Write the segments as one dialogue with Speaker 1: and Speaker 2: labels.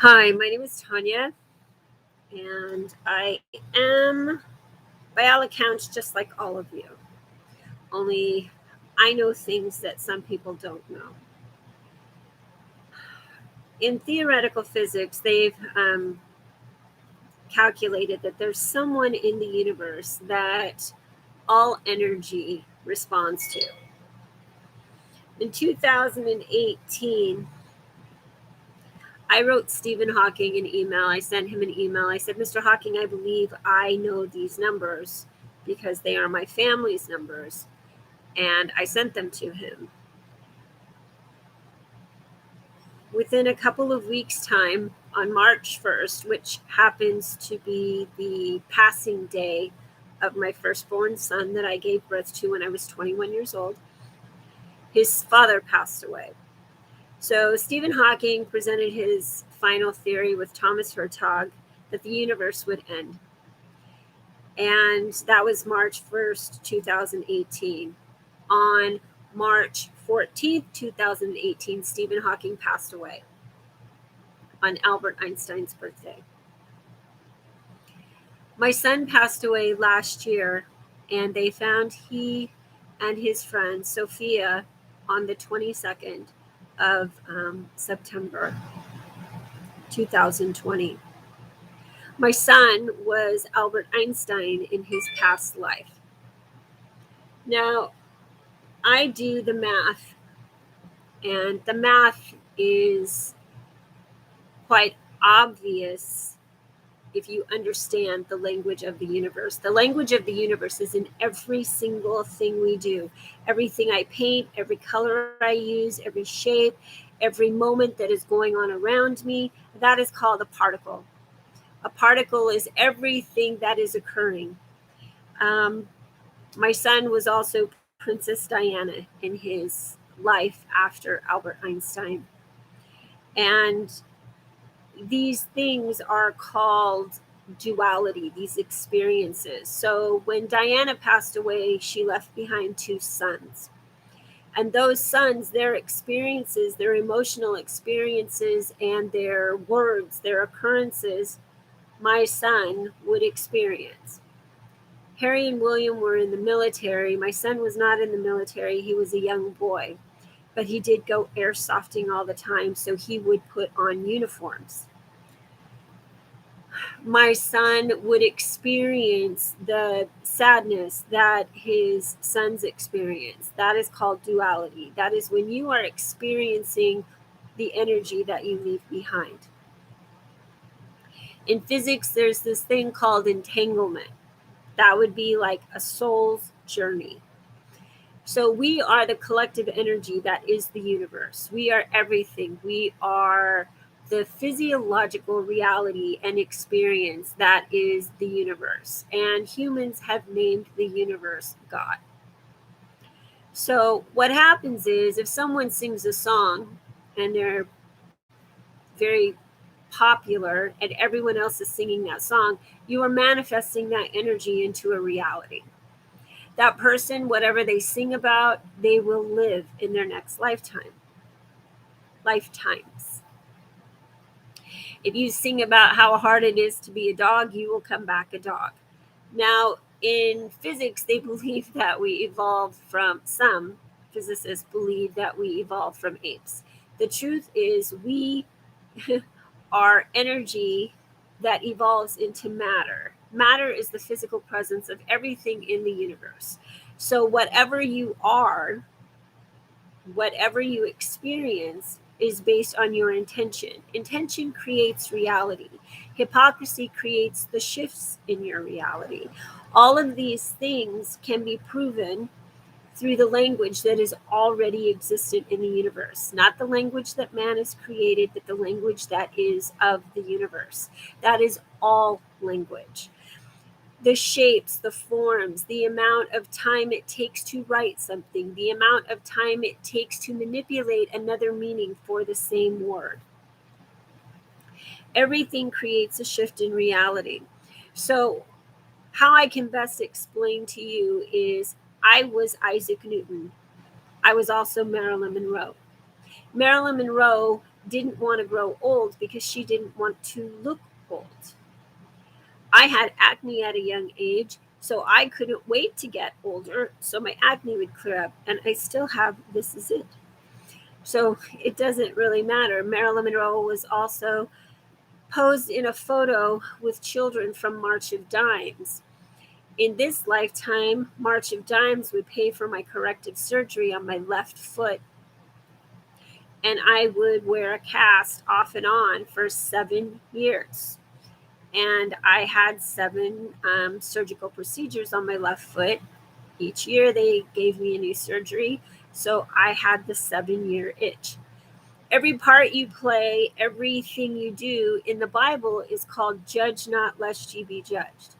Speaker 1: Hi, my name is Tanya, and I am, by all accounts, just like all of you. Only I know things that some people don't know. In theoretical physics, they've calculated that there's someone in the universe that all energy responds to. In 2018, I wrote Stephen Hawking an email. I sent him an email. I said, Mr. Hawking, I believe I know these numbers because they are my family's numbers. And I sent them to him. Within a couple of weeks' time, on March 1st, which happens to be the passing day of my firstborn son that I gave birth to when I was 21 years old, his father passed away. So Stephen Hawking presented his final theory with Thomas Hertog that the universe would end. And that was March 1st, 2018. On March 14th, 2018, Stephen Hawking passed away on Albert Einstein's birthday. My son passed away last year, and they found he and his friend Sophia on the 22nd of September 2020. My son was Albert Einstein in his past life. Now, I do the math, and the math is quite obvious if you understand the language of the universe. The language of the universe is in every single thing we do. Everything I paint, every color I use, every shape, every moment that is going on around me, that is called a particle. A particle is everything that is occurring. My son was also Princess Diana in his life after Albert Einstein. And these things are called duality, these experiences. So when Diana passed away, she left behind two sons. And those sons, their experiences, their emotional experiences, and their words, their occurrences, my son would experience. Harry and William were in the military. My son was not in the military. He was a young boy, but he did go airsofting all the time, so he would put on uniforms. My son would experience the sadness that his sons experience. That is called duality. That is when you are experiencing the energy that you leave behind. In physics, there's this thing called entanglement. That would be like a soul's journey. So we are the collective energy that is the universe. We are everything. We are the physiological reality and experience that is the universe. And humans have named the universe God. So what happens is if someone sings a song and they're very popular and everyone else is singing that song, you are manifesting that energy into a reality. That person, whatever they sing about, they will live in their next lifetimes. If you sing about how hard it is to be a dog, you will come back a dog. Now, in physics, they believe that we evolved from, some physicists believe that we evolved from apes. The truth is, we are energy that evolves into matter. Matter is the physical presence of everything in the universe. So, whatever you are, whatever you experience, is based on your intention. Intention creates reality. Hypocrisy creates the shifts in your reality. All of these things can be proven through the language that is already existent in the universe. Not the language that man has created, but the language that is of the universe. That is all language. The shapes, the forms, the amount of time it takes to write something, the amount of time it takes to manipulate another meaning for the same word. Everything creates a shift in reality. So, how I can best explain to you is I was Isaac Newton. I was also Marilyn Monroe. Marilyn Monroe didn't want to grow old because she didn't want to look old. I had acne at a young age, so I couldn't wait to get older so my acne would clear up. And I still have, this is it. So it doesn't really matter. Marilyn Monroe was also posed in a photo with children from March of Dimes. In this lifetime, March of Dimes would pay for my corrective surgery on my left foot, and I would wear a cast off and on for 7 years. And I had 7 surgical procedures on my left foot. Each year they gave me a new surgery, so I had the 7-year itch. Every part you play, everything you do in the Bible is called judge not lest ye be judged.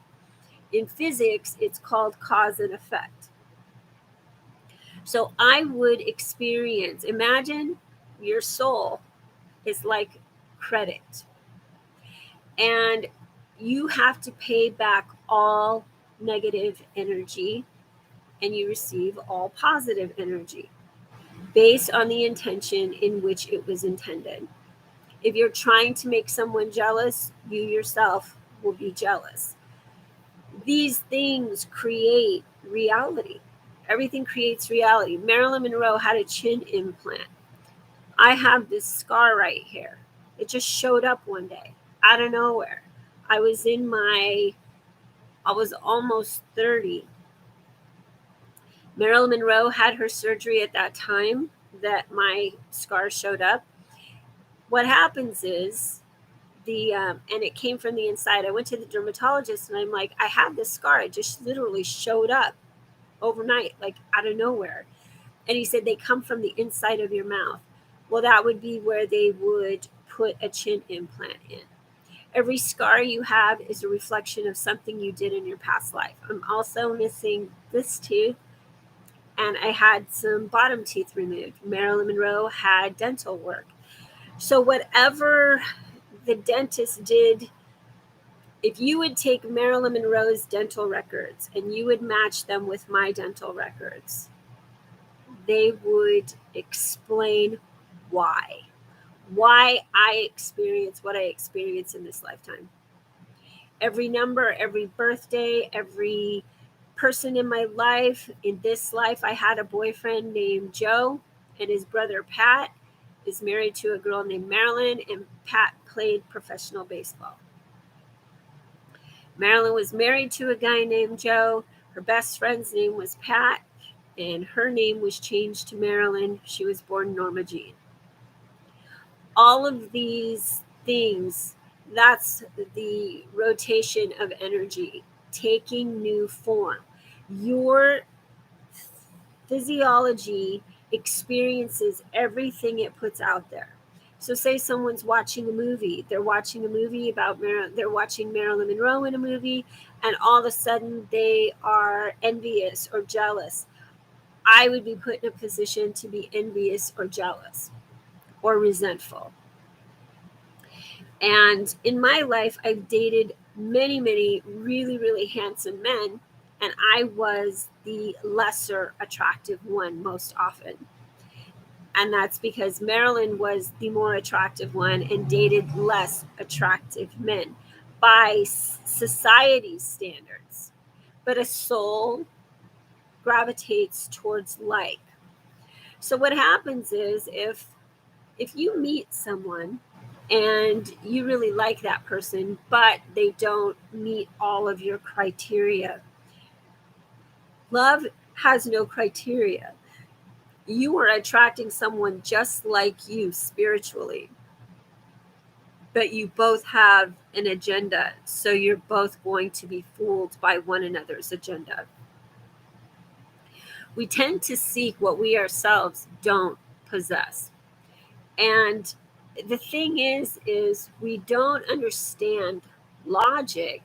Speaker 1: In physics, it's called cause and effect. So I would experience, imagine your soul is like credit, and you have to pay back all negative energy and you receive all positive energy based on the intention in which it was intended. If you're trying to make someone jealous, you yourself will be jealous. These things create reality. Everything creates reality. Marilyn Monroe had a chin implant. I have this scar right here. It just showed up one day out of nowhere. I was almost 30. Marilyn Monroe had her surgery at that time that my scar showed up. What happens is and it came from the inside. I went to the dermatologist and I'm like, I had this scar. It just literally showed up overnight, like out of nowhere. And he said, they come from the inside of your mouth. Well, that would be where they would put a chin implant in. Every scar you have is a reflection of something you did in your past life. I'm also missing this tooth, and I had some bottom teeth removed. Marilyn Monroe had dental work. So whatever the dentist did, if you would take Marilyn Monroe's dental records and you would match them with my dental records, they would explain why I experience what I experience in this lifetime. Every number, every birthday, every person in my life, in this life, I had a boyfriend named Joe, and his brother Pat is married to a girl named Marilyn, and Pat played professional baseball. Marilyn was married to a guy named Joe. Her best friend's name was Pat, and her name was changed to Marilyn. She was born Norma Jean. All of these things, that's the rotation of energy taking new form. Your physiology experiences everything it puts out there. So say someone's watching a movie, they're watching a movie about they're watching Marilyn Monroe in a movie, and all of a sudden they are envious or jealous. I would be put in a position to be envious or jealous or resentful. And in my life, I've dated many, many really, really handsome men, and I was the lesser attractive one most often. And that's because Marilyn was the more attractive one and dated less attractive men by society's standards. But a soul gravitates towards like. So what happens is if you meet someone and you really like that person, but they don't meet all of your criteria, love has no criteria. You are attracting someone just like you spiritually, but you both have an agenda, so you're both going to be fooled by one another's agenda. We tend to seek what we ourselves don't possess. And the thing is we don't understand logic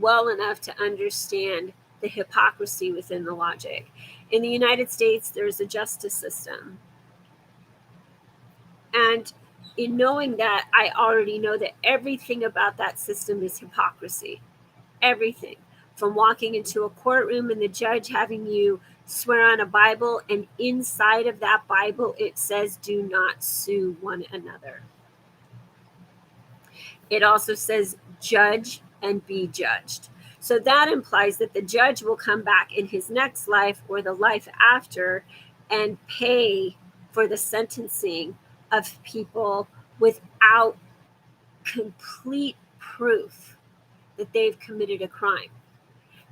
Speaker 1: well enough to understand the hypocrisy within the logic. In the United States, there's a justice system. And in knowing that, I already know that everything about that system is hypocrisy. Everything. from walking into a courtroom and the judge having you swear on a Bible, and inside of that Bible it says, do not sue one another. It also says, judge and be judged. So that implies that the judge will come back in his next life or the life after and pay for the sentencing of people without complete proof that they've committed a crime.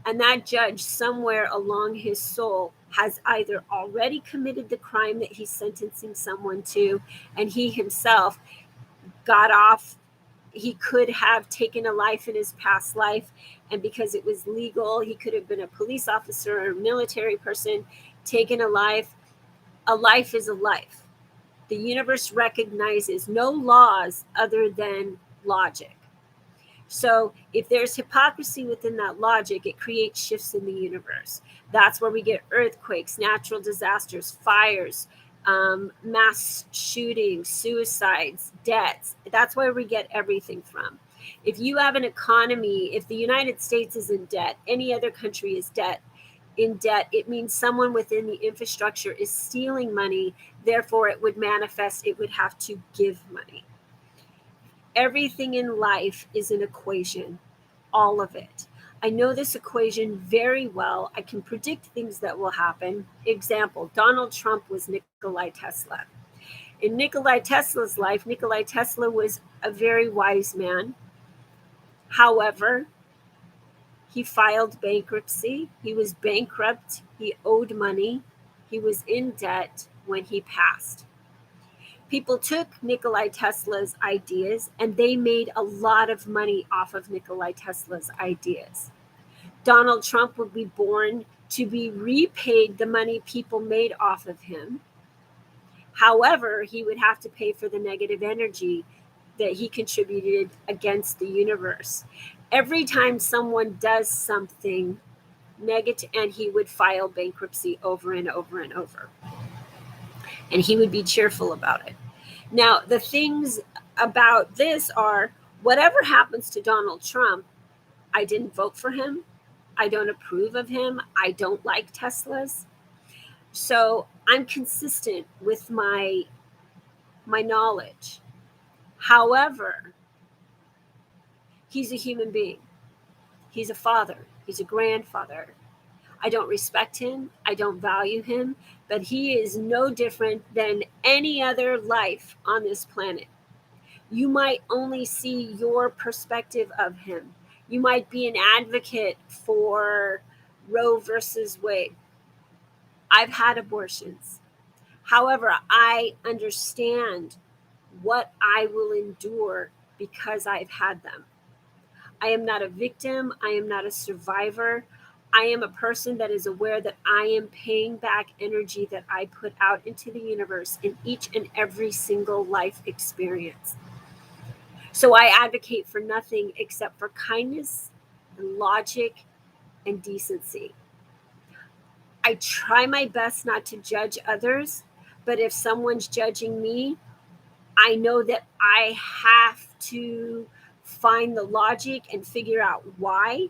Speaker 1: And that judge, somewhere along his soul, has either already committed the crime that he's sentencing someone to, and he himself got off. He could have taken a life in his past life, and because it was legal, he could have been a police officer or a military person, taken a life. A life is a life. The universe recognizes no laws other than logic. So if there's hypocrisy within that logic, it creates shifts in the universe. That's where we get earthquakes, natural disasters, fires, mass shootings, suicides, deaths. That's where we get everything from. If you have an economy, if the United States is in debt, any other country is in debt, it means someone within the infrastructure is stealing money. Therefore, it would manifest, it would have to give money. Everything in life is an equation, all of it. I know this equation very well. I can predict things that will happen. Example, Donald Trump was Nikola Tesla. In Nikola Tesla's life, Nikola Tesla was a very wise man. However, he filed bankruptcy. He was bankrupt. He owed money. He was in debt when he passed. People took Nikola Tesla's ideas and they made a lot of money off of Nikola Tesla's ideas. Donald Trump would be born to be repaid the money people made off of him. However, he would have to pay for the negative energy that he contributed against the universe. Every time someone does something negative, and he would file bankruptcy over and over and over. And he would be cheerful about it. Now, the things about this are, whatever happens to Donald Trump, I didn't vote for him. I don't approve of him. I don't like Teslas. So I'm consistent with my knowledge. However, he's a human being. He's a father. He's a grandfather. I don't respect him. I don't value him, but he is no different than any other life on this planet. You might only see your perspective of him. You might be an advocate for Roe versus Wade. I've had abortions. However, I understand what I will endure because I've had them. I am not a victim. I am not a survivor. I am a person that is aware that I am paying back energy that I put out into the universe in each and every single life experience. So I advocate for nothing except for kindness and logic and decency. I try my best not to judge others, but if someone's judging me, I know that I have to find the logic and figure out why.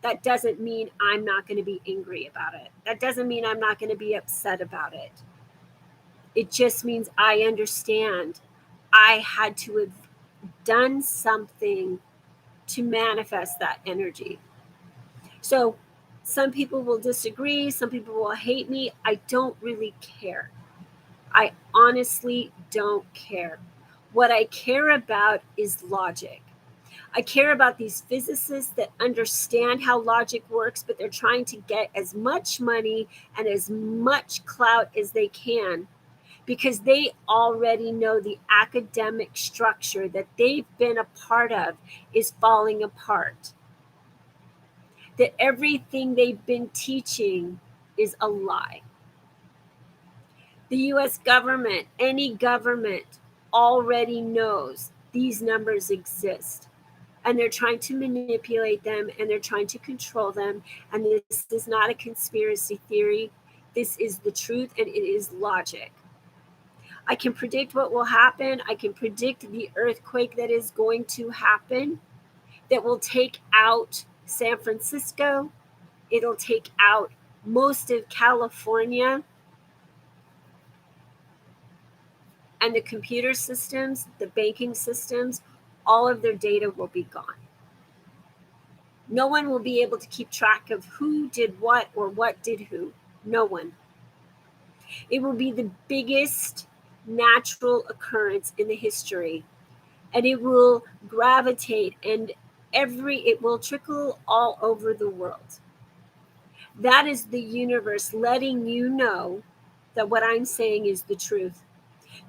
Speaker 1: That doesn't mean I'm not going to be angry about it. That doesn't mean I'm not going to be upset about it. It just means I understand I had to have done something to manifest that energy. So some people will disagree. Some people will hate me. I don't really care. I honestly don't care. What I care about is logic. I care about these physicists that understand how logic works, but they're trying to get as much money and as much clout as they can because they already know the academic structure that they've been a part of is falling apart. That everything they've been teaching is a lie. The US government, any government, already knows these numbers exist. And they're trying to manipulate them and they're trying to control them. And this is not a conspiracy theory. This is the truth and it is logic. I can predict what will happen. I can predict the earthquake that is going to happen that will take out San Francisco. It'll take out most of California. And the computer systems, the banking systems, all of their data will be gone. No one will be able to keep track of who did what or what did who. No one. It will be the biggest natural occurrence in the history, and it will gravitate and it will trickle all over the world. That is the universe letting you know that what I'm saying is the truth.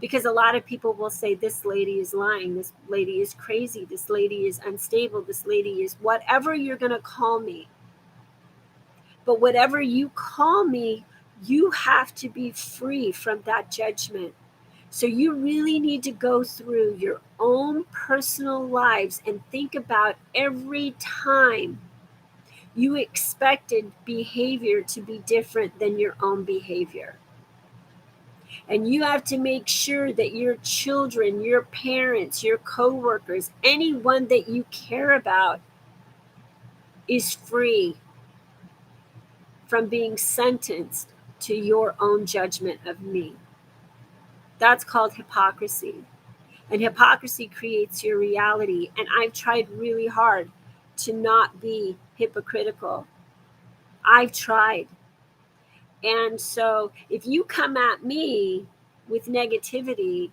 Speaker 1: Because a lot of people will say, this lady is lying, this lady is crazy, this lady is unstable, this lady is whatever you're going to call me. But whatever you call me, you have to be free from that judgment. So you really need to go through your own personal lives and think about every time you expected behavior to be different than your own behavior. And you have to make sure that your children, your parents, your coworkers, anyone that you care about is free from being sentenced to your own judgment of me. That's called hypocrisy. And hypocrisy creates your reality. And I've tried really hard to not be hypocritical. I've tried. And so if you come at me with negativity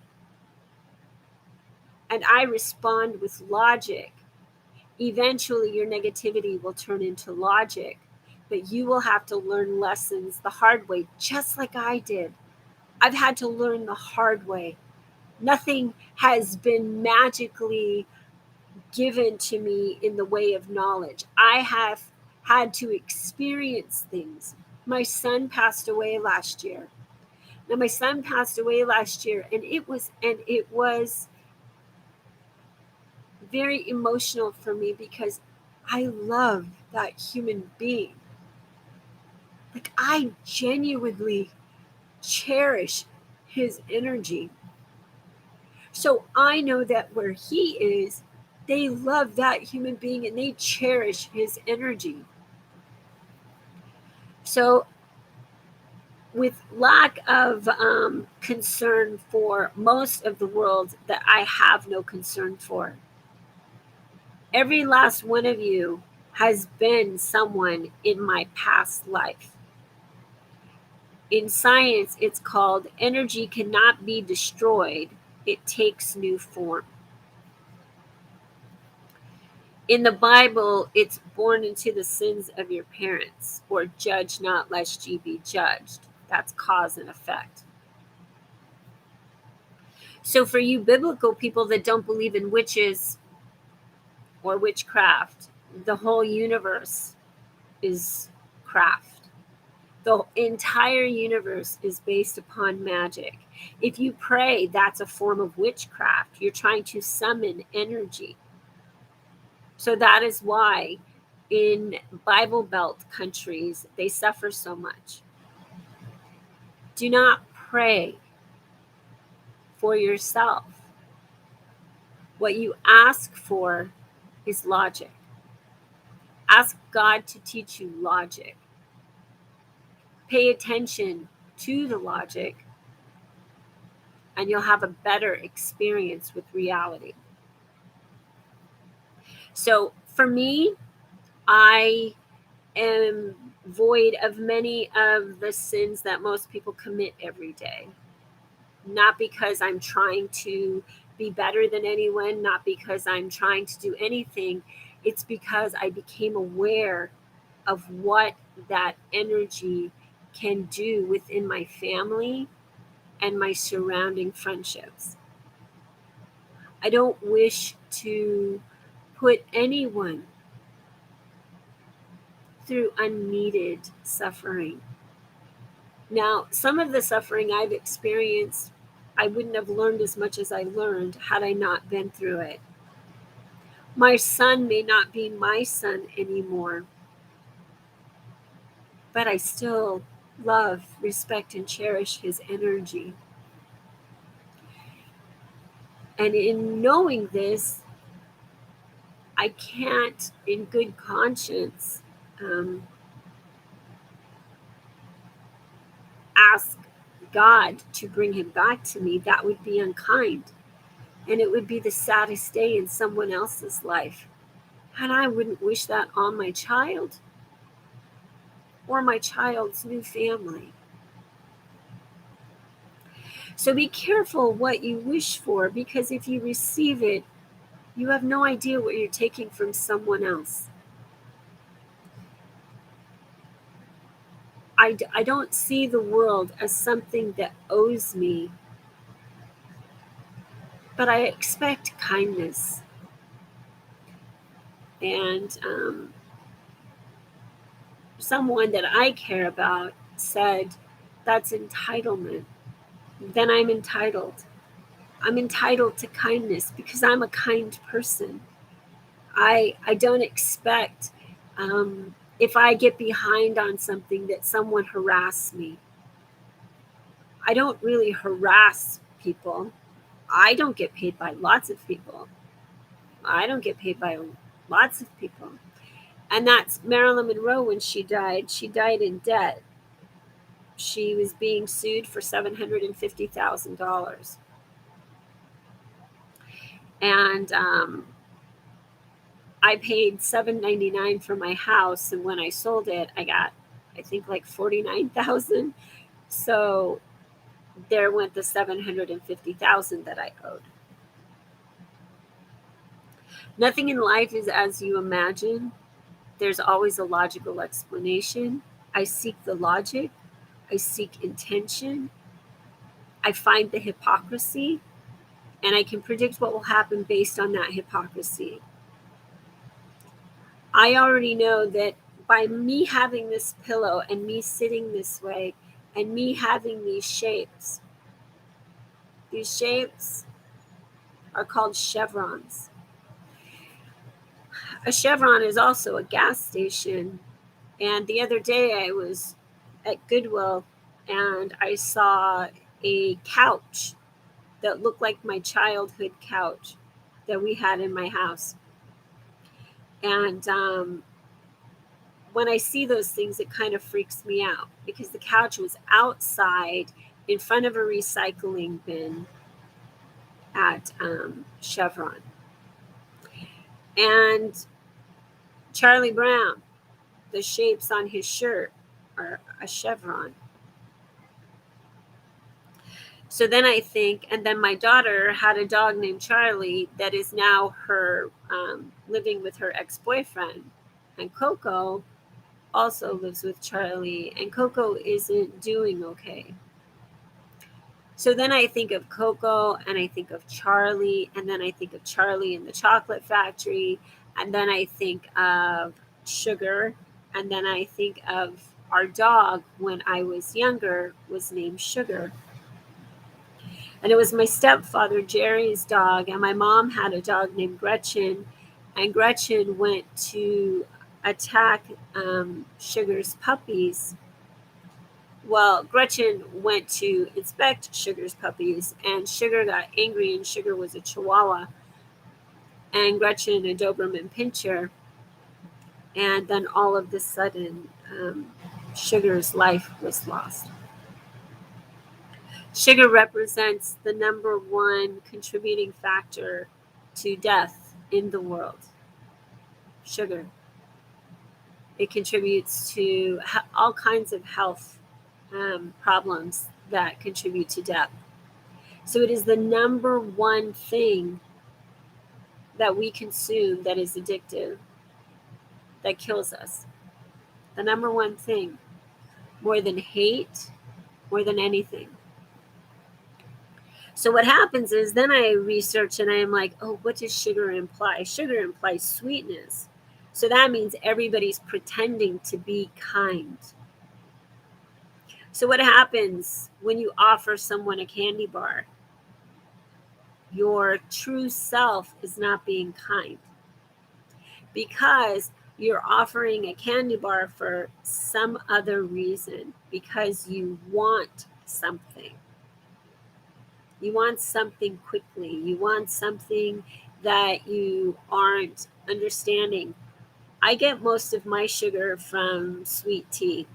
Speaker 1: and I respond with logic, eventually your negativity will turn into logic. But you will have to learn lessons the hard way, just like I did. I've had to learn the hard way. Nothing has been magically given to me in the way of knowledge. I have had to experience things. My son passed away last year. Now my son passed away last year, and it was very emotional for me because I love that human being. Like, I genuinely cherish his energy. So I know that where he is, they love that human being and they cherish his energy. So, with lack of concern for most of the world that I have no concern for, every last one of you has been someone in my past life. In science, it's called energy cannot be destroyed, it takes new form. In the Bible, it's born into the sins of your parents, or judge not lest ye be judged. That's cause and effect. So for you biblical people that don't believe in witches or witchcraft, the whole universe is craft. The entire universe is based upon magic. If you pray, that's a form of witchcraft. You're trying to summon energy. So that is why in Bible Belt countries, they suffer so much. Do not pray for yourself. What you ask for is logic. Ask God to teach you logic. Pay attention to the logic, and you'll have a better experience with reality. So for me, I am void of many of the sins that most people commit every day. Not because I'm trying to be better than anyone, not because I'm trying to do anything. It's because I became aware of what that energy can do within my family and my surrounding friendships. I don't wish to put anyone through unneeded suffering. Now, some of the suffering I've experienced, I wouldn't have learned as much as I learned had I not been through it. My son may not be my son anymore, but I still love, respect, and cherish his energy. And in knowing this, I can't, in good conscience, ask God to bring him back to me. That would be unkind. And it would be the saddest day in someone else's life. And I wouldn't wish that on my child or my child's new family. So be careful what you wish for, because if you receive it, you have no idea what you're taking from someone else. I don't see the world as something that owes me, but I expect kindness. And someone that I care about said, that's entitlement. Then I'm entitled. I'm entitled to kindness because I'm a kind person. I don't expect, if I get behind on something, that someone harass me. I don't really harass people. I don't get paid by lots of people. I don't get paid by lots of people. And that's Marilyn Monroe. When she died in debt. She was being sued for $750,000. And I paid $799 for my house, and when I sold it, I got, I think, like $49,000. So there went the $750,000 that I owed. Nothing in life is as you imagine. There's always a logical explanation. I seek the logic. I seek intention. I find the hypocrisy, and I can predict what will happen based on that hypocrisy. I already know that by me having this pillow and me sitting this way and me having these shapes are called chevrons. A chevron is also a gas station. And the other day I was at Goodwill and I saw a couch that looked like my childhood couch that we had in my house. And when I see those things, it kind of freaks me out because the couch was outside in front of a recycling bin at Chevron. And Charlie Brown, the shapes on his shirt are a chevron. So then I think, and then my daughter had a dog named Charlie that is now her living with her ex-boyfriend. And Coco also lives with Charlie, and Coco isn't doing okay. So then I think of Coco, and I think of Charlie, and then I think of Charlie in the chocolate factory, and then I think of Sugar, and then I think of our dog when I was younger was named Sugar. And it was my stepfather Jerry's dog, and my mom had a dog named Gretchen, and Gretchen went to attack Sugar's puppies. Well, Gretchen went to inspect Sugar's puppies, and Sugar got angry, and Sugar was a Chihuahua, and Gretchen a Doberman Pinscher. And then all of a sudden, Sugar's life was lost. Sugar represents the number one contributing factor to death in the world. Sugar. It contributes to all kinds of health problems that contribute to death. So it is the number one thing that we consume that is addictive, that kills us. The number one thing, more than hate, more than anything. So what happens is then I research and I am like, oh, what does sugar imply? Sugar implies sweetness. So that means everybody's pretending to be kind. So what happens when you offer someone a candy bar? Your true self is not being kind because you're offering a candy bar for some other reason, because you want something. You want something quickly. You want something that you aren't understanding. I get most of my sugar from sweet tea.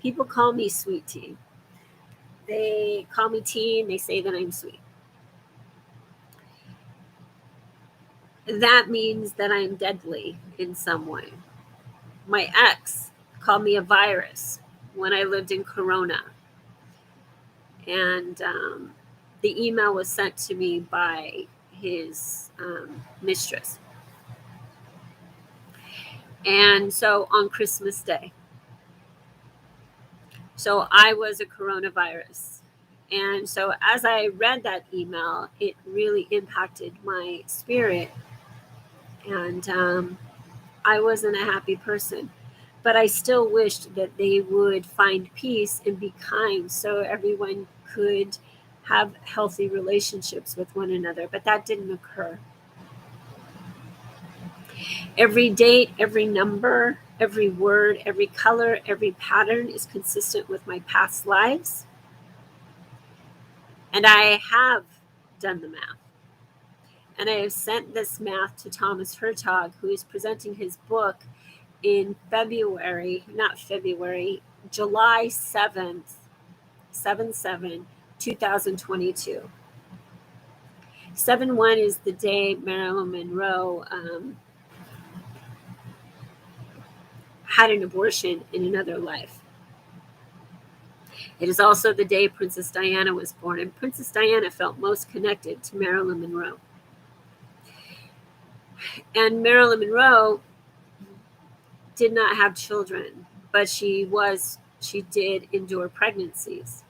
Speaker 1: People call me sweet tea. They call me tea and they say that I'm sweet. That means that I'm deadly in some way. My ex called me a virus when I lived in Corona. And the email was sent to me by his mistress. And so on Christmas Day. So I was a coronavirus. And so as I read that email, it really impacted my spirit. And I wasn't a happy person. But I still wished that they would find peace and be kind so everyone could have healthy relationships with one another. But that didn't occur. Every date, every number, every word, every color, every pattern is consistent with my past lives. And I have done the math. And I have sent this math to Thomas Hertog, who is presenting his book in July 7th, 2022. 7/1 is the day Marilyn Monroe had an abortion in another life. It is also the day Princess Diana was born, and Princess Diana felt most connected to Marilyn Monroe. And Marilyn Monroe did not have children, but she did endure pregnancies.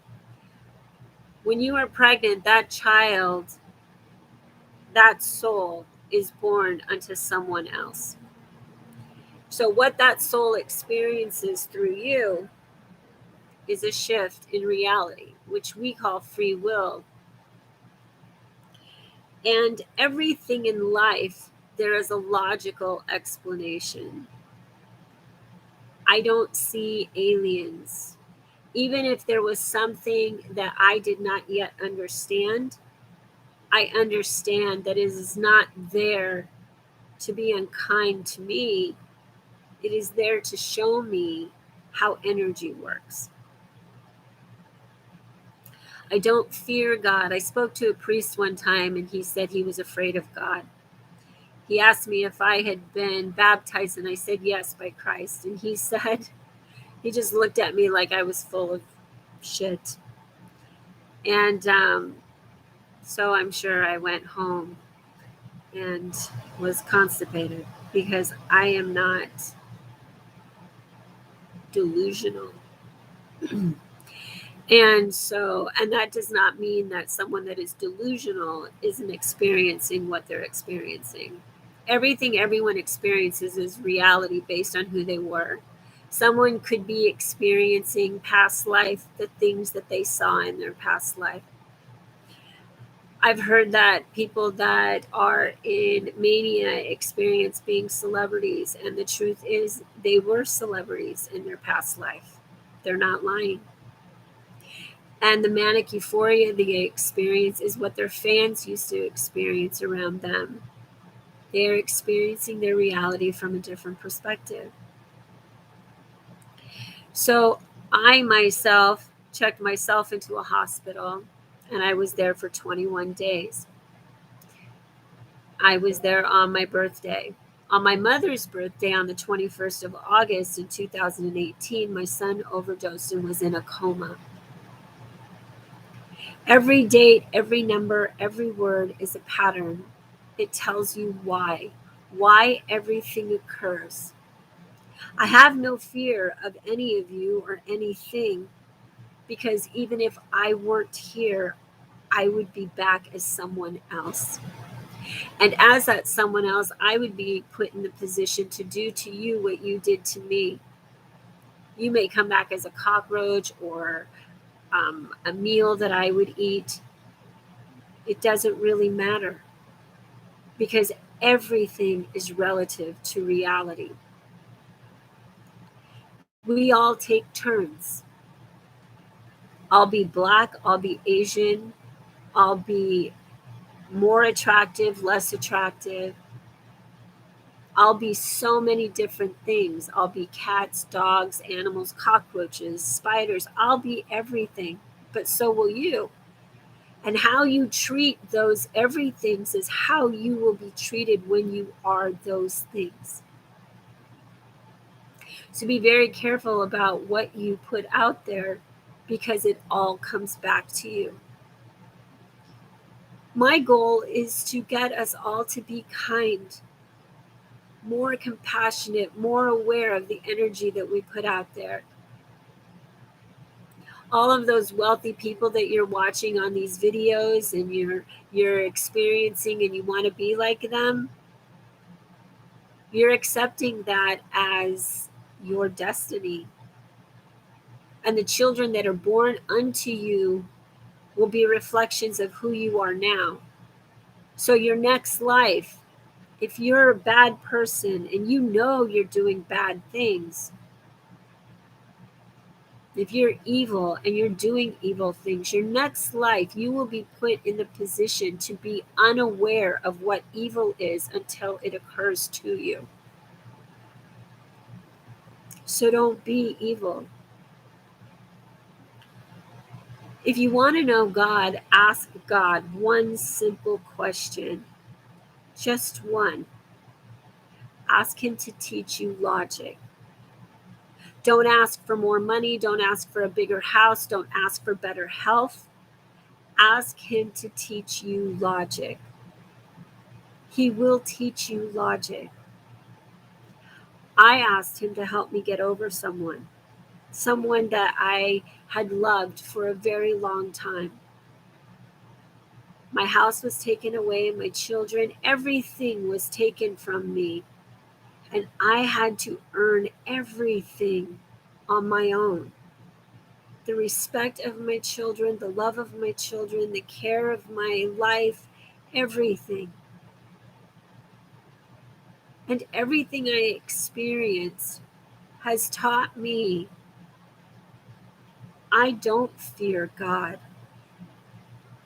Speaker 1: When you are pregnant, that child, that soul is born unto someone else. So what that soul experiences through you is a shift in reality, which we call free will. And everything in life, there is a logical explanation. I don't see aliens. Even if there was something that I did not yet understand, I understand that it is not there to be unkind to me. It is there to show me how energy works. I don't fear God. I spoke to a priest one time and he said he was afraid of God. He asked me if I had been baptized and I said yes by Christ. And he said, he just looked at me like I was full of shit. And so I'm sure I went home and was constipated because I am not delusional. And that does not mean that someone that is delusional isn't experiencing what they're experiencing. Everything everyone experiences is reality based on who they were. Someone could be experiencing past life, the things that they saw in their past life. I've heard that people that are in mania experience being celebrities, and the truth is they were celebrities in their past life. They're not lying. And the manic euphoria they experience is what their fans used to experience around them. They are experiencing their reality from a different perspective. So I myself checked myself into a hospital, and I was there for 21 days. I was there on my birthday. On my mother's birthday, on the 21st of August in 2018, my son overdosed and was in a coma. Every date, every number, every word is a pattern. It tells you why everything occurs. I have no fear of any of you or anything, because even if I weren't here, I would be back as someone else. And as that someone else, I would be put in the position to do to you what you did to me. You may come back as a cockroach or a meal that I would eat. It doesn't really matter, because everything is relative to reality. We all take turns. I'll be Black, I'll be Asian, I'll be more attractive, less attractive. I'll be so many different things. I'll be cats, dogs, animals, cockroaches, spiders. I'll be everything, but so will you. And how you treat those everythings is how you will be treated when you are those things. So be very careful about what you put out there because it all comes back to you. My goal is to get us all to be kind, more compassionate, more aware of the energy that we put out there. All of those wealthy people that you're watching on these videos and you're experiencing and you want to be like them, you're accepting that as your destiny. And the children that are born unto you will be reflections of who you are now. So your next life, if you're a bad person and you know you're doing bad things, if you're evil and you're doing evil things, your next life, you will be put in the position to be unaware of what evil is until it occurs to you. So don't be evil. If you want to know God, ask God one simple question. Just one. Ask Him to teach you logic. Don't ask for more money. Don't ask for a bigger house. Don't ask for better health. Ask Him to teach you logic. He will teach you logic. I asked Him to help me get over someone that I had loved for a very long time. My house was taken away, my children, everything was taken from me. And I had to earn everything on my own. The respect of my children, the love of my children, the care of my life, everything. And everything I experienced has taught me I don't fear God.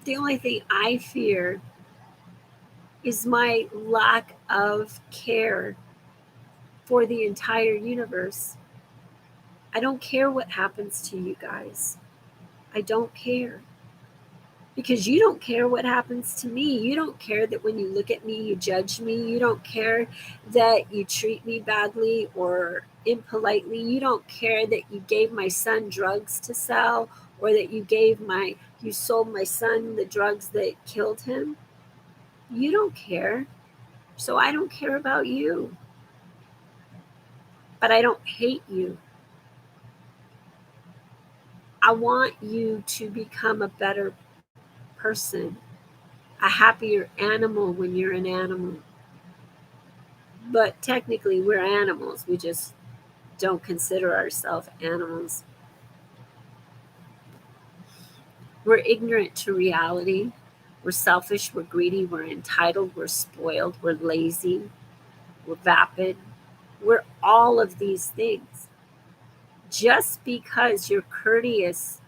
Speaker 1: The only thing I fear is my lack of care for the entire universe. I don't care what happens to you guys. I don't care. Because you don't care what happens to me. You don't care that when you look at me, you judge me. You don't care that you treat me badly or impolitely. You don't care that you gave my son drugs to sell or that you sold my son the drugs that killed him. You don't care. So I don't care about you. But I don't hate you. I want you to become a better person, a happier animal when you're an animal. But technically, we're animals. We just don't consider ourselves animals. We're ignorant to reality. We're selfish. We're greedy. We're entitled. We're spoiled. We're lazy. We're vapid. We're all of these things. Just because you're courteous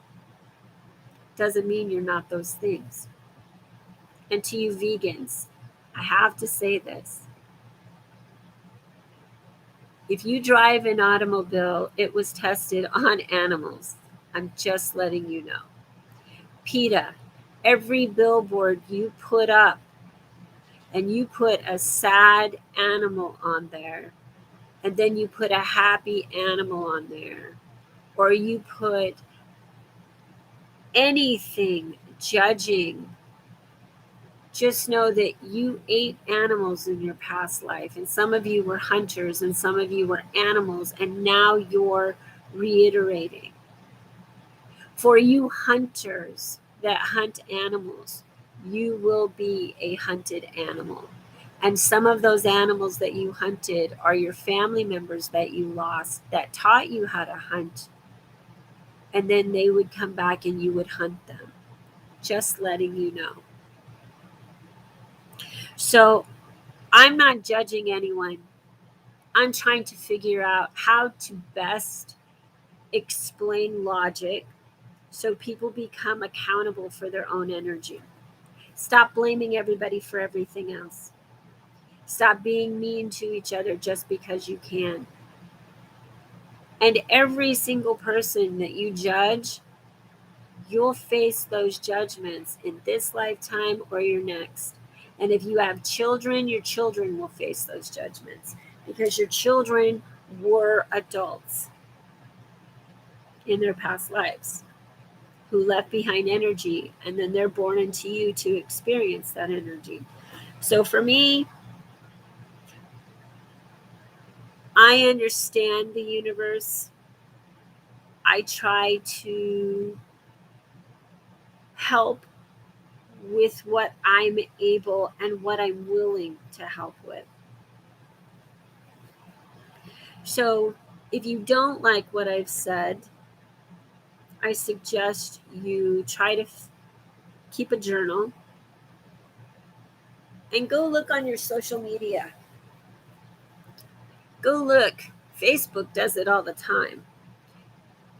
Speaker 1: doesn't mean you're not those things. And to you vegans, I have to say this. If you drive an automobile, it was tested on animals. I'm just letting you know. PETA, every billboard you put up and you put a sad animal on there, and then you put a happy animal on there, or you put anything judging, just know that you ate animals in your past life. And some of you were hunters and some of you were animals, and now you're reiterating. For you hunters that hunt animals, you will be a hunted animal. And some of those animals that you hunted are your family members that you lost that taught you how to hunt. And then they would come back and you would hunt them. Just letting you know. So I'm not judging anyone. I'm trying to figure out how to best explain logic so people become accountable for their own energy. Stop blaming everybody for everything else. Stop being mean to each other just because you can. And every single person that you judge, you'll face those judgments in this lifetime or your next. And if you have children, your children will face those judgments because your children were adults in their past lives who left behind energy, and then they're born into you to experience that energy. So for me, I understand the universe. I try to help with what I'm able and what I'm willing to help with. So if you don't like what I've said, I suggest you try to keep a journal and go look on your social media. Go look. Facebook does it all the time.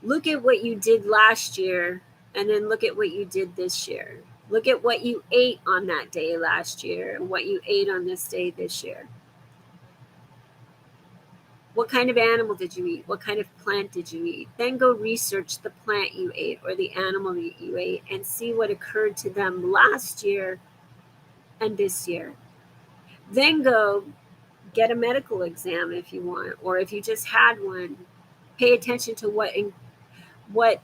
Speaker 1: Look at what you did last year and then look at what you did this year. Look at what you ate on that day last year and what you ate on this day this year. What kind of animal did you eat? What kind of plant did you eat? Then go research the plant you ate or the animal that you ate and see what occurred to them last year and this year. Then go get a medical exam if you want, or if you just had one, pay attention to what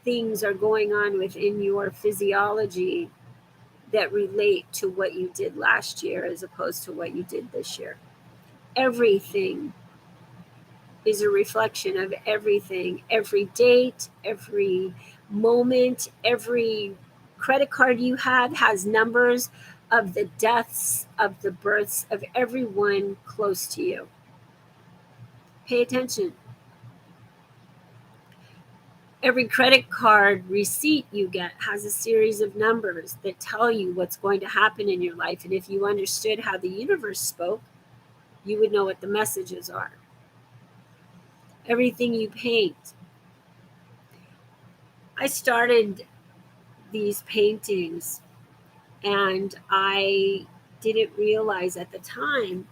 Speaker 1: things are going on within your physiology that relate to what you did last year as opposed to what you did this year. Everything is a reflection of everything. Every date, every moment, every credit card you have has numbers of the deaths, of the births of everyone close to you. Pay attention. Every credit card receipt you get has a series of numbers that tell you what's going to happen in your life. And if you understood how the universe spoke, you would know what the messages are. Everything you paint. I started these paintings and I didn't realize at the time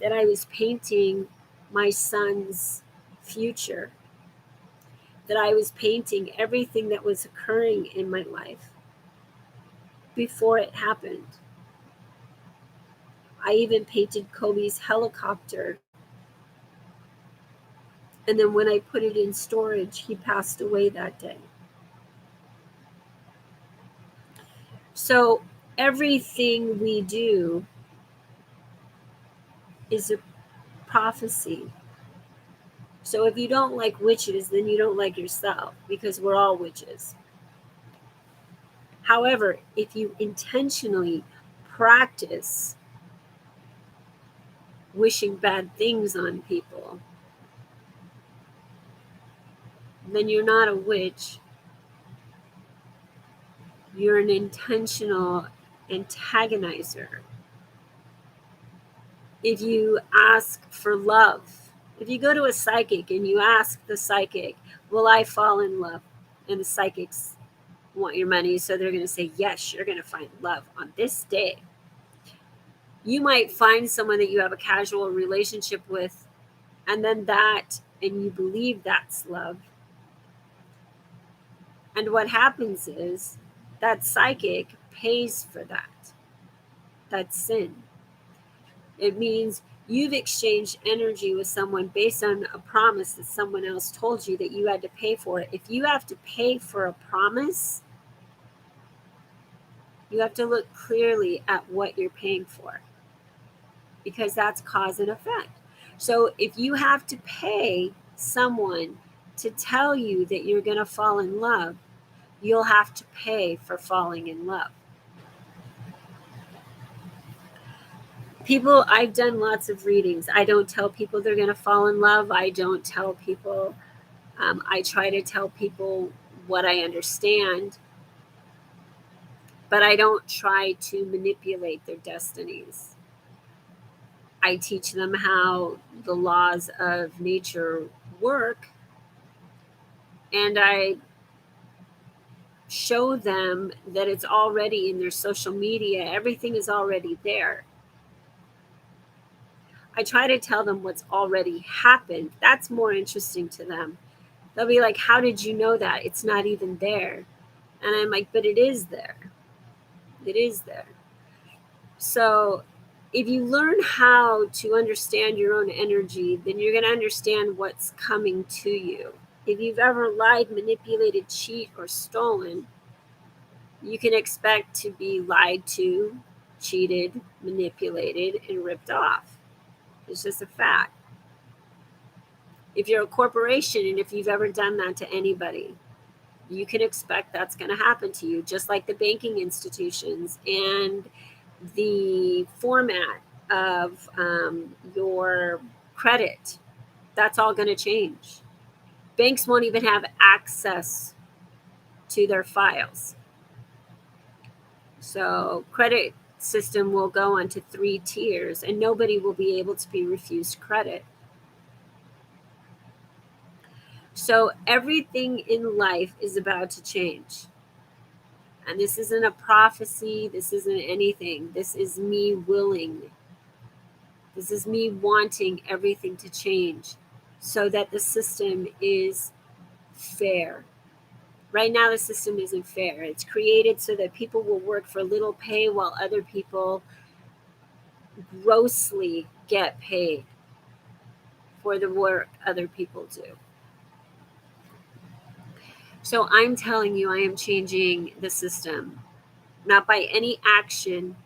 Speaker 1: that I was painting my son's future, that I was painting everything that was occurring in my life before it happened. I even painted Kobe's helicopter. And then when I put it in storage, he passed away that day. So everything we do is a prophecy. So if you don't like witches, then you don't like yourself because we're all witches. However, if you intentionally practice wishing bad things on people, then you're not a witch. You're an intentional antagonizer. If you ask for love, if you go to a psychic and you ask the psychic, will I fall in love? And the psychics want your money, so they're going to say, yes, you're going to find love on this day. You might find someone that you have a casual relationship with, and you believe that's love. And what happens is that psychic pays for that. That's sin. It means you've exchanged energy with someone based on a promise that someone else told you that you had to pay for it. If you have to pay for a promise, you have to look clearly at what you're paying for, because that's cause and effect. So if you have to pay someone to tell you that you're going to fall in love, you'll have to pay for falling in love. People, I've done lots of readings. I don't tell people they're going to fall in love. I don't tell people, I try to tell people what I understand, but I don't try to manipulate their destinies. I teach them how the laws of nature work, and I show them that it's already in their social media. Everything is already there. I try to tell them what's already happened. That's more interesting to them. They'll be like, how did you know that? It's not even there. And I'm like, but it is there. It is there. So if you learn how to understand your own energy, then you're going to understand what's coming to you. If you've ever lied, manipulated, cheat, or stolen, you can expect to be lied to, cheated, manipulated, and ripped off. It's just a fact. If you're a corporation and if you've ever done that to anybody, you can expect that's going to happen to you, just like the banking institutions and the format of your credit. That's all going to change. Banks won't even have access to their files. So credit system will go onto 3 tiers and nobody will be able to be refused credit. So everything in life is about to change. And this isn't a prophecy. This isn't anything. This is me willing. This is me wanting everything to change so that the system is fair. Right now, the system isn't fair. It's created so that people will work for little pay while other people grossly get paid for the work other people do. So I'm telling you, I am changing the system, not by any action,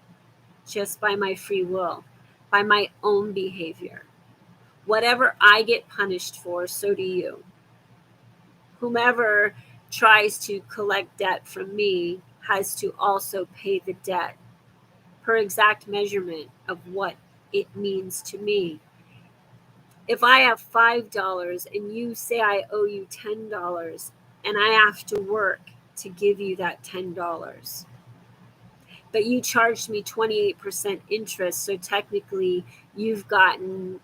Speaker 1: just by my free will, by my own behavior. Whatever I get punished for, so do you. Whomever tries to collect debt from me has to also pay the debt per exact measurement of what it means to me. If I have $5 and you say I owe you $10 and I have to work to give you that $10, but you charged me 28% interest, so technically you've gotten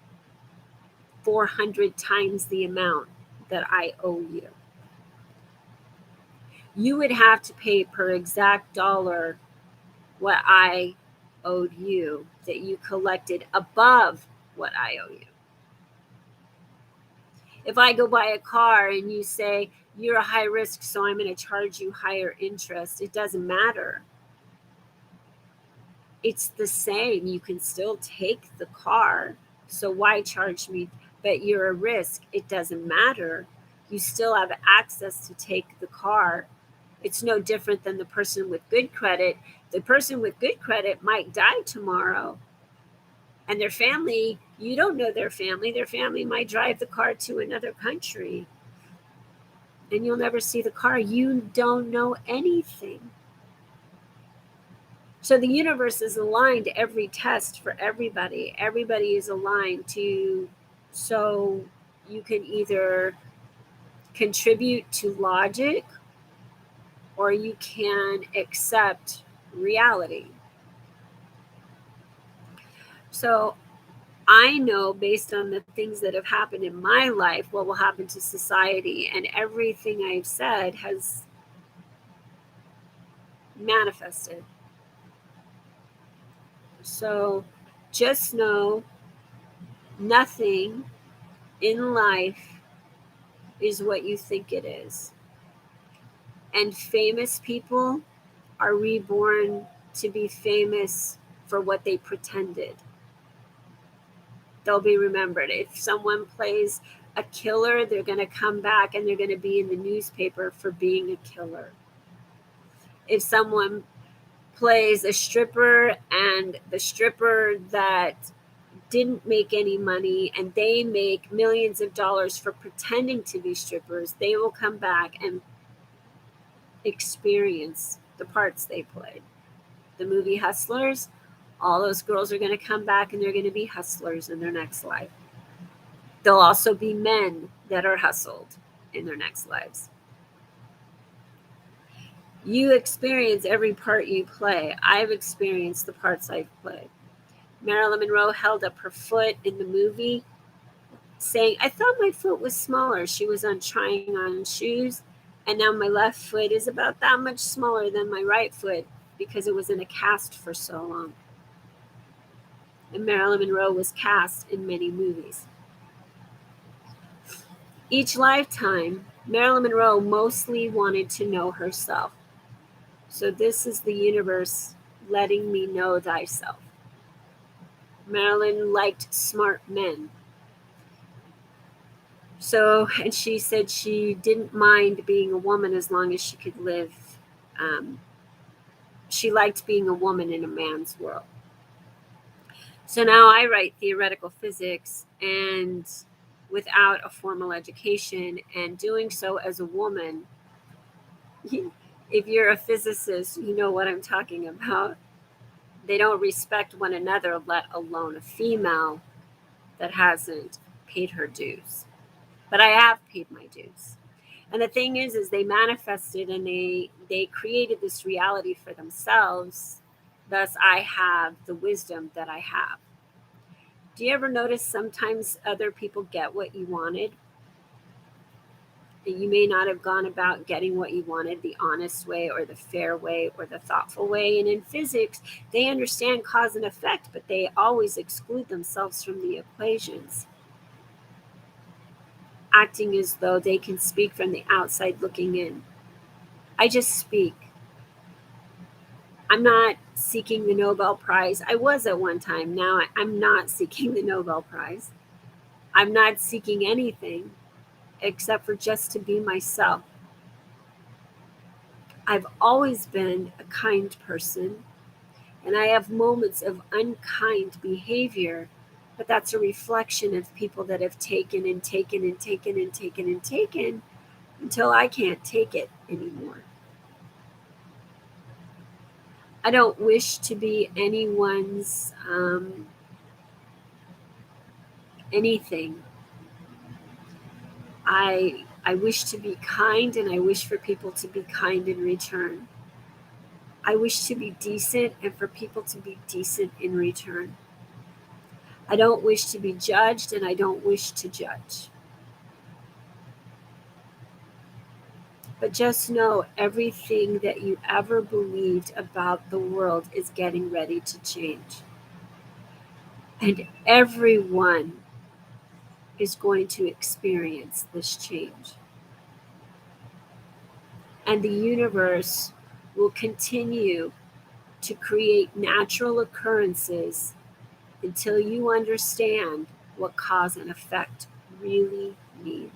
Speaker 1: 400 times the amount that I owe you. You would have to pay per exact dollar what I owed you that you collected above what I owe you. If I go buy a car and you say you're a high risk, so I'm going to charge you higher interest, it doesn't matter. It's the same. You can still take the car. So why charge me? But you're a risk. It doesn't matter. You still have access to take the car. It's no different than the person with good credit. The person with good credit might die tomorrow. And their family, you don't know their family. Their family might drive the car to another country. And you'll never see the car. You don't know anything. So the universe is aligned to every test for everybody. Everybody is aligned to, so you can either contribute to logic or you can accept reality. So I know based on the things that have happened in my life, what will happen to society, and everything I've said has manifested. So just know nothing in life is what you think it is. And famous people are reborn to be famous for what they pretended. They'll be remembered. If someone plays a killer, they're going to come back and they're going to be in the newspaper for being a killer. If someone plays a stripper and the stripper that didn't make any money and they make millions of dollars for pretending to be strippers, they will come back and experience the parts they played. The movie Hustlers, all those girls are going to come back and they're going to be hustlers in their next life. There'll also be men that are hustled in their next lives. You experience every part you play. I've experienced the parts I've played. Marilyn Monroe held up her foot in the movie saying, I thought my foot was smaller. She was trying on shoes And now my left foot is about that much smaller than my right foot because it was in a cast for so long. And Marilyn Monroe was cast in many movies. Each lifetime, Marilyn Monroe mostly wanted to know herself. So this is the universe letting me know thyself. Marilyn liked smart men. So, and she said she didn't mind being a woman as long as she could live. She liked being a woman in a man's world. So now I write theoretical physics and without a formal education, and doing so as a woman. If you're a physicist, you know what I'm talking about. They don't respect one another, let alone a female that hasn't paid her dues. But I have paid my dues. And the thing is they manifested and they created this reality for themselves. Thus, I have the wisdom that I have. Do you ever notice sometimes other people get what you wanted? You may not have gone about getting what you wanted the honest way or the fair way or the thoughtful way. And in physics, they understand cause and effect, but they always exclude themselves from the equations, acting as though they can speak from the outside looking in. I just speak. I'm not seeking the Nobel Prize. I was at one time. Now I'm not seeking the Nobel Prize. I'm not seeking anything except for just to be myself. I've always been a kind person, and I have moments of unkind behavior, but that's a reflection of people that have taken and taken and taken and taken and taken until I can't take it anymore. I don't wish to be anyone's anything. I wish to be kind, and I wish for people to be kind in return. I wish to be decent and for people to be decent in return. I don't wish to be judged, and I don't wish to judge. But just know everything that you ever believed about the world is getting ready to change. And everyone is going to experience this change. And the universe will continue to create natural occurrences until you understand what cause and effect really means.